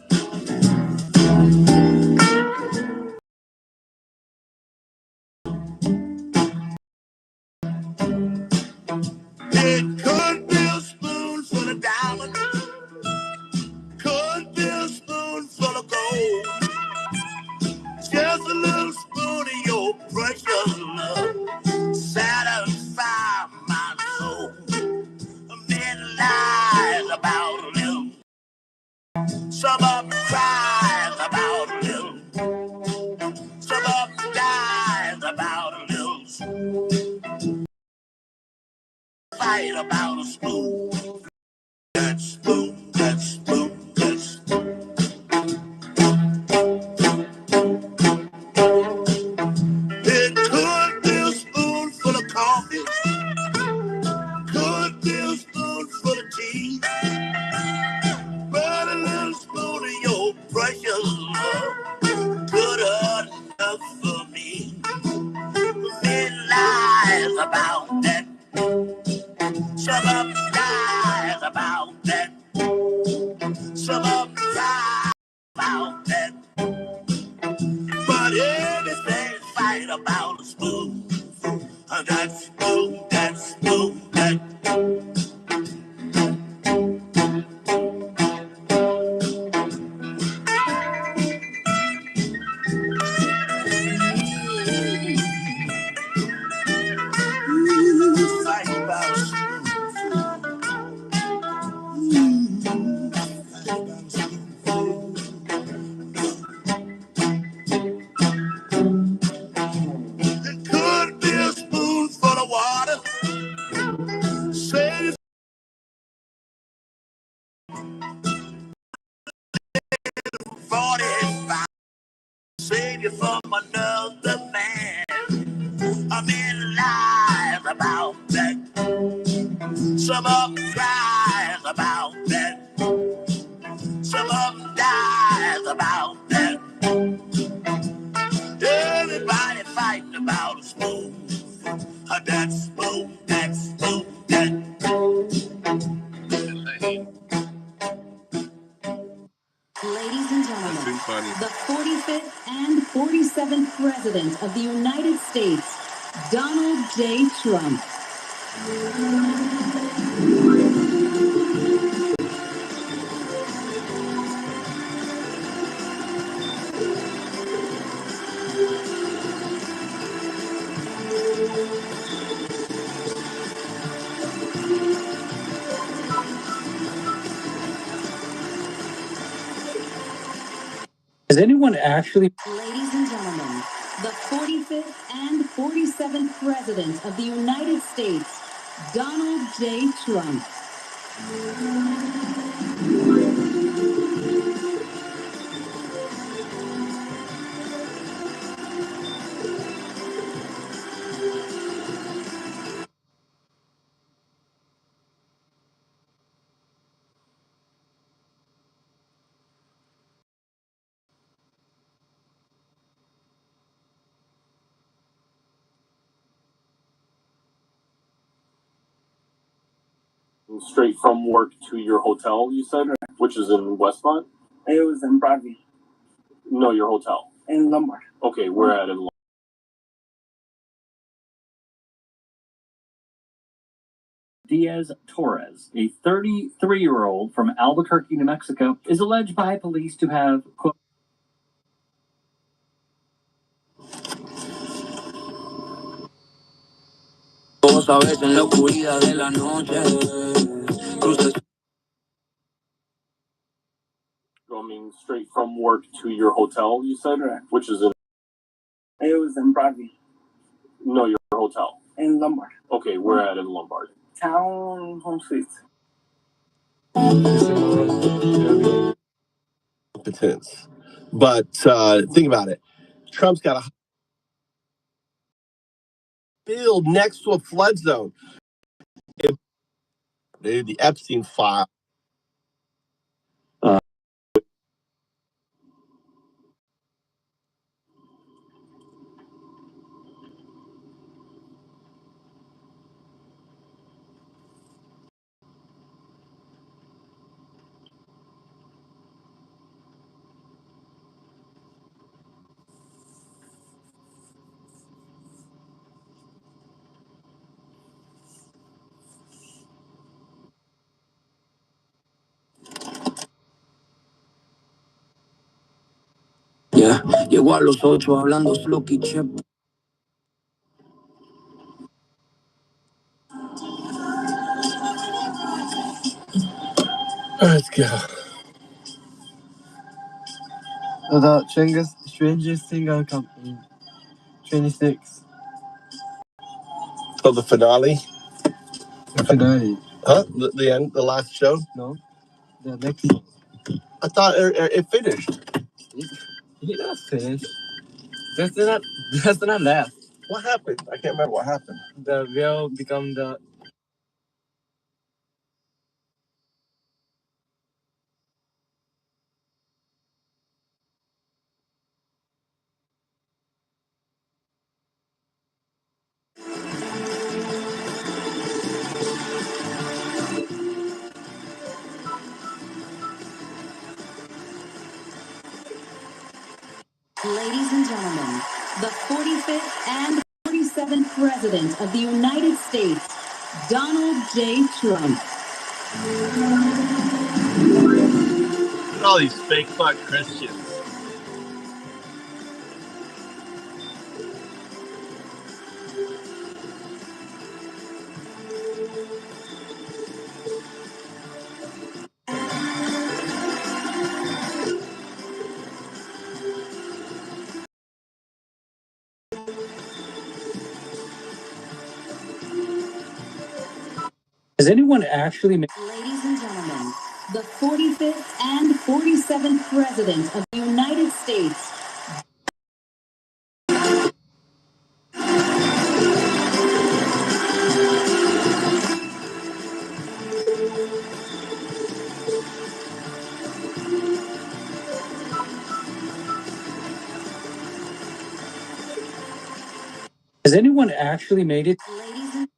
good enough for me. Many lies about that. Some of them lies about that. Some of them lies about that. But everything's fight about a spoon. That's spoon, that's spoon, that. Fight about a It could be a spoonful of water. Save 45. Save you from another man. I'm in lies about that. Some of them cries about that. Some of them dies about that. Everybody fighting about a spoon. That spoon, that spoon, that. Ladies and gentlemen, the 45th and 47th President of the United States, Donald J. Trump. Has anyone actually? Ladies and gentlemen, the 45th and 47th President of the United States, Donald J. Trump. Straight from work to your hotel, you said, which is in Westmont? It was in Broadview. No, your hotel. In Lombard. Okay, we're at in Diaz Torres, a 33-year-old from Albuquerque, New Mexico, is alleged by police to have, quote, going straight from work to your hotel, you said, which is in. It was in Broadview. No, your hotel. In Lombard. Okay, we're at in Lombard. Town Home Suites. Competence. But think about it. Trump's got a build next to a flood zone. Dude, the Epstein file. Yeah, llegó a los 8 hablando slow chip. Let's go. The strangest thing on company. 26. Oh, the finale? The finale. Huh? The end? The last show? No. The next one. I thought it finished. He not finished. That's not last. What happened? I can't remember what happened. The will become the Ladies and gentlemen, the 45th and 47th President of the United States, Donald J. Trump. All these fake fuck Christians. Has anyone actually made... Ladies and gentlemen, the 45th and 47th President of the United States. Has anyone actually made it?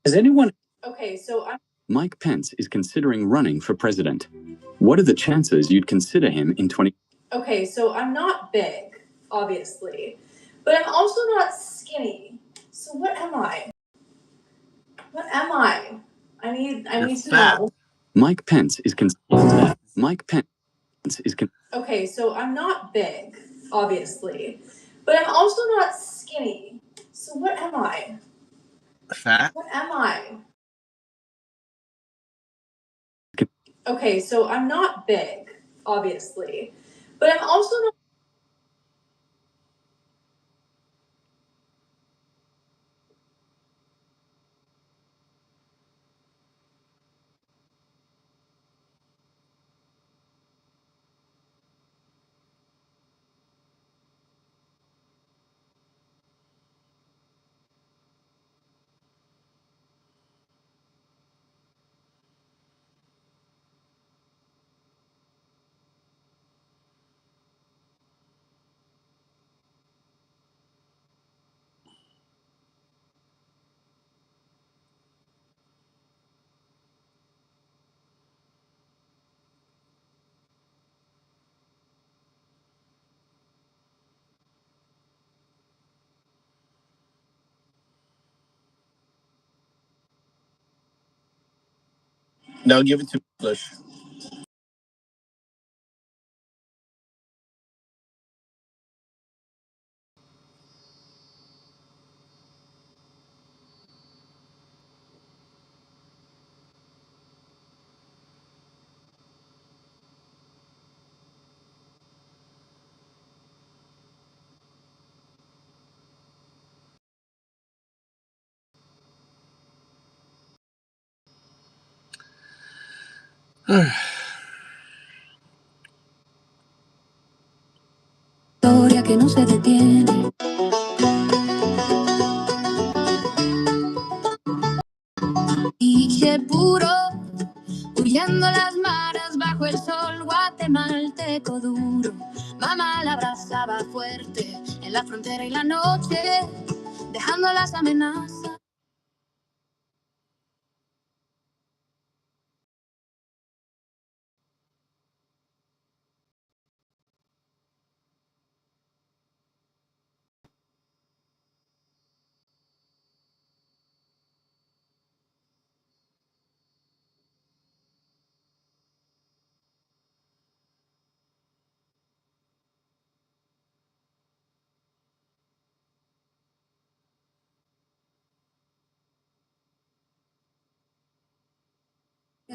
Has anyone... Okay, so Mike Pence is considering running for president. What are the chances you'd consider him in 20... Okay, so I'm not big, obviously, but I'm also not skinny. So what am I? What am I? I need to know. Mike Pence is Mike Pence is Okay, so I'm not big, obviously, but I'm also not skinny. So what am I? Fat? What am I? Okay, so I'm not big, obviously, but I'm also not. Now give it to English. Historia que no se detiene. Y que puro, huyendo las maras bajo el sol guatemalteco duro. Mamá la abrazaba fuerte en la frontera y la noche, dejando las amenazas.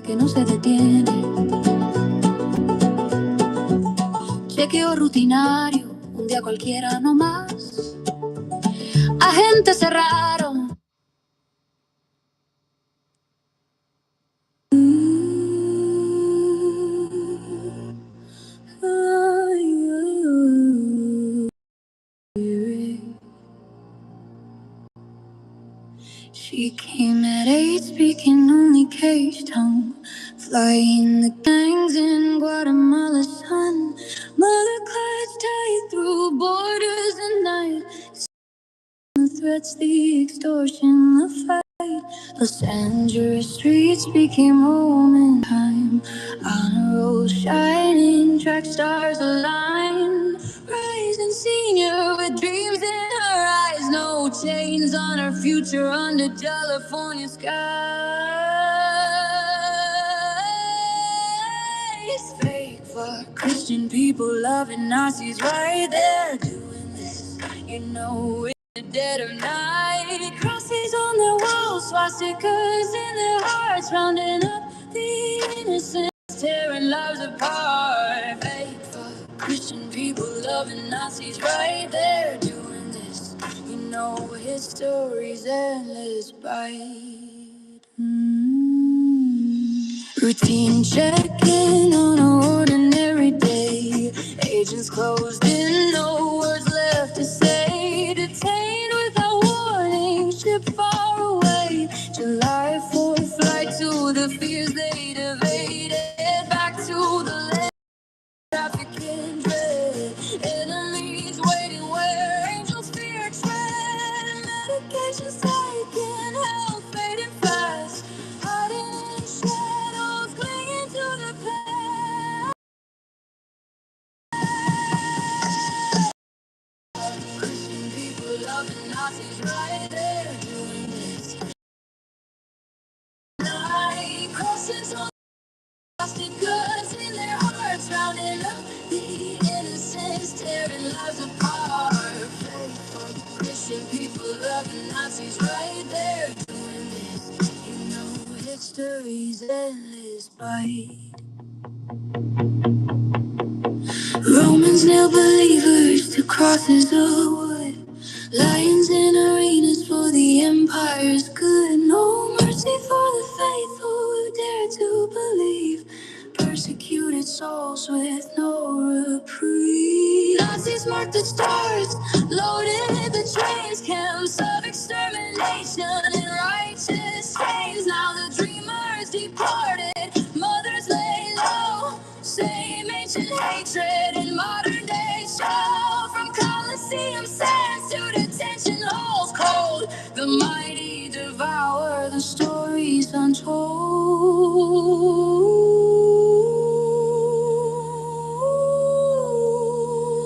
Que no se detiene. Chequeo rutinario, un día cualquiera no más. Agentes cerraron. She came at 8, speaking only cage tongue, flying the gangs in Guatemala sun. Mother clads tied through borders at night. The threats, the extortion, the fight. Los Angeles streets became home in time. Honor rolls shining, track stars align. Rising senior chains on her future under California skies. Fake fuck, Christian people loving Nazis right there doing this. You know, in the dead of night. Crosses on their walls, swastikas in their hearts, rounding up the innocent, tearing lives apart. Fake fuck, Christian people loving Nazis right there doing this. You know history's endless bite. Routine check-in on an ordinary day. Agents closed in, no words left to say. Detained without warning, shipped far away. July 4th flight to the fears they'd evaded. Back to the land, trafficking dread. Enemies waiting where angels fear tread. Medications taken, health fading fast. Hiding in shadows, clinging to the past. Christian people loving Nazis right there doing this. Night crosses on plastic goods in their hearts, rounding up the innocents, tearing lives apart. Faithful Christian people loving Nazis right there doing this. You know history's endless bite. Romans nail believers to crosses of wood. Lions in arenas for the empire's good. No mercy for the faithful who dare to believe. Persecuted souls with no reprieve. Nazis marked the stars, loaded the trains. Camps of extermination and righteous chains. Now the dreamers departed, mothers lay low. Same ancient hatred in modern day show. From Colosseum sands to detention halls cold, the mighty devour the stories untold.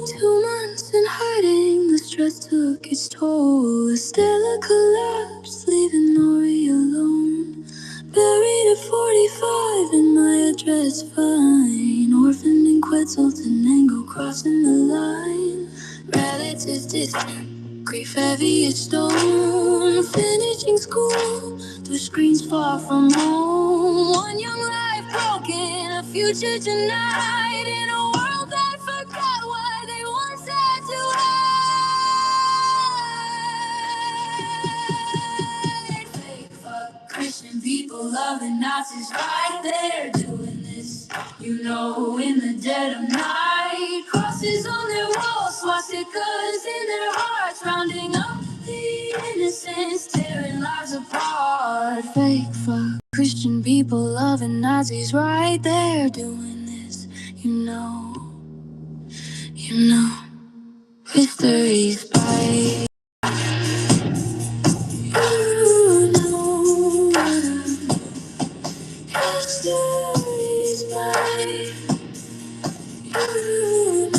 2 months in hiding, the stress took its toll. The Stella collapsed, leaving Nori alone. Buried at 45 in my address fine. Orphaned in Quetzaltenango, crossing the line. Relatives distant, grief heavy as stone. Finishing school, through screens far from home. One young life broken, a future denied. In a world that forgot what they once had to hide. Fake fuck, Christian people loving Nazis right there doing this. You know, in the dead of night. Crosses on their walls, swastikas in their hearts, rounding up the innocents, tearing lives apart. Fake fuck, Christian people loving Nazis right there doing this. You know, history's by. You know, history's by. You know.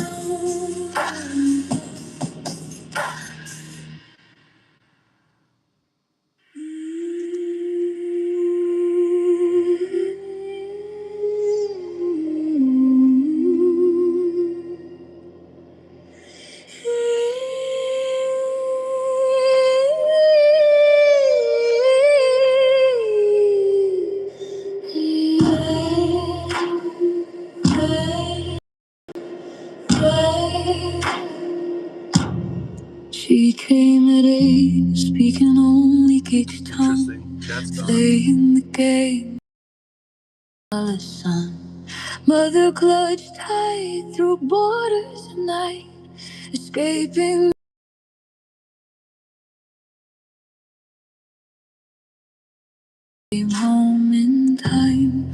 She came at age, speaking only Geek's tongue, playing the game of the sun. Mother clutched tight through borders at night, escaping home in time.